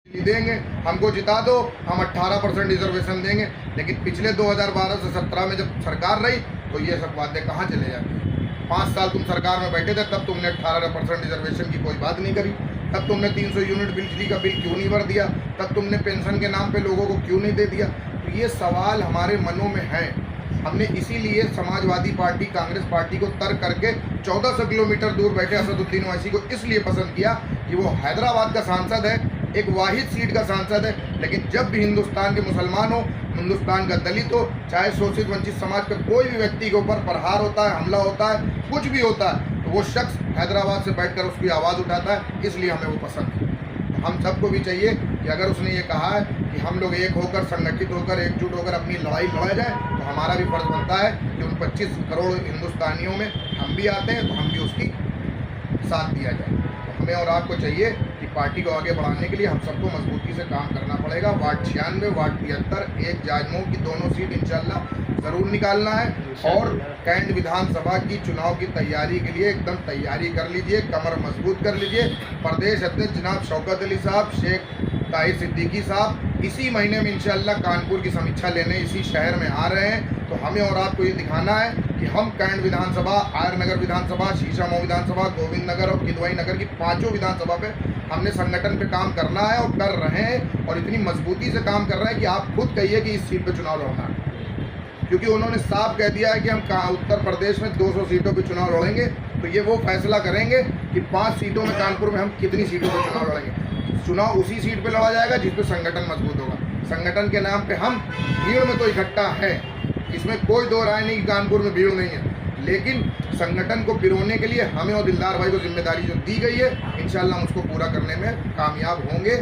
देंगे, हमको जिता दो, हम 18% रिजर्वेशन देंगे। लेकिन पिछले 2012 से 17 में जब सरकार रही तो ये सब बातें कहाँ चले जाती हैं। 5 साल तुम सरकार में बैठे थे, तब तुमने 18% रिजर्वेशन की कोई बात नहीं करी, तब तुमने 300 यूनिट बिजली का बिल क्यों नहीं भर दिया, तब तुमने पेंशन के नाम पे लोगों को क्यों नहीं दे दिया। तो ये सवाल हमारे मनों में है। हमने इसीलिए समाजवादी पार्टी, कांग्रेस पार्टी को तर्क करके 1400 किलोमीटर दूर बैठे असदुद्दीन ओवैसी को इसलिए पसंद किया कि वो हैदराबाद का सांसद है, एक वाहिद सीट का सांसद है। लेकिन जब भी हिंदुस्तान के मुसलमान हो, हिंदुस्तान का दलित हो, चाहे शोषित वंचित समाज का कोई भी व्यक्ति के ऊपर प्रहार होता है, हमला होता है, कुछ भी होता है, तो वो शख्स हैदराबाद से बैठकर उसकी आवाज़ उठाता है। इसलिए हमें वो पसंद है। हम सबको भी चाहिए कि अगर उसने ये कहा है कि हम लोग एक होकर, संगठित होकर, एकजुट होकर अपनी लड़ाई लड़ा जाए, तो हमारा भी फर्ज बनता है कि उन 25 करोड़ हिंदुस्तानियों में हम भी आते हैं, तो हम भी उसकी साथ दिया जाए। तो हमें और आपको चाहिए कि पार्टी को आगे बढ़ाने के लिए हम सबको मजबूती से काम करना पड़ेगा। वार्ड 96, वार्ड 73, एक जाजमऊ की दोनों सीट इंशाल्लाह ज़रूर निकालना है। और कैंट विधानसभा की चुनाव की तैयारी के लिए एकदम तैयारी कर लीजिए, कमर मजबूत कर लीजिए। प्रदेश अध्यक्ष जनाब शौकत अली साहब, शेख ताहिर सिद्दीकी साहब इसी महीने में इंशाल्लाह कानपुर की समीक्षा लेने इसी शहर में आ रहे हैं। तो हमें और आपको ये दिखाना है कि हम कैंट विधानसभा, आयर नगर विधानसभा, शीशामऊ विधानसभा, गोविंद नगर और किदवई नगर की 5 विधानसभा पे हमने संगठन पे काम करना है और कर रहे हैं। और इतनी मजबूती से काम कर रहे हैं कि आप खुद कहिए कि इस सीट पे चुनाव लड़ना है, क्योंकि उन्होंने साफ कह दिया है कि हम उत्तर प्रदेश में 200 सीटों पे चुनाव लड़ेंगे। तो ये वो फैसला करेंगे कि 5 सीटों में कानपुर में हम कितनी सीटों पे चुनाव लड़ेंगे। चुनाव उसी सीट पे लड़ा जाएगा जिस पे संगठन मजबूत होगा। संगठन के नाम पे हम भीड़ में तो इकट्ठा है, इसमें कोई दो राय नहीं कि कानपुर में भीड़ नहीं है, लेकिन संगठन को पिरोने के लिए हमें और दिलदार भाई को जिम्मेदारी जो दी गई है, इंशाल्लाह हम उसको पूरा करने में कामयाब होंगे।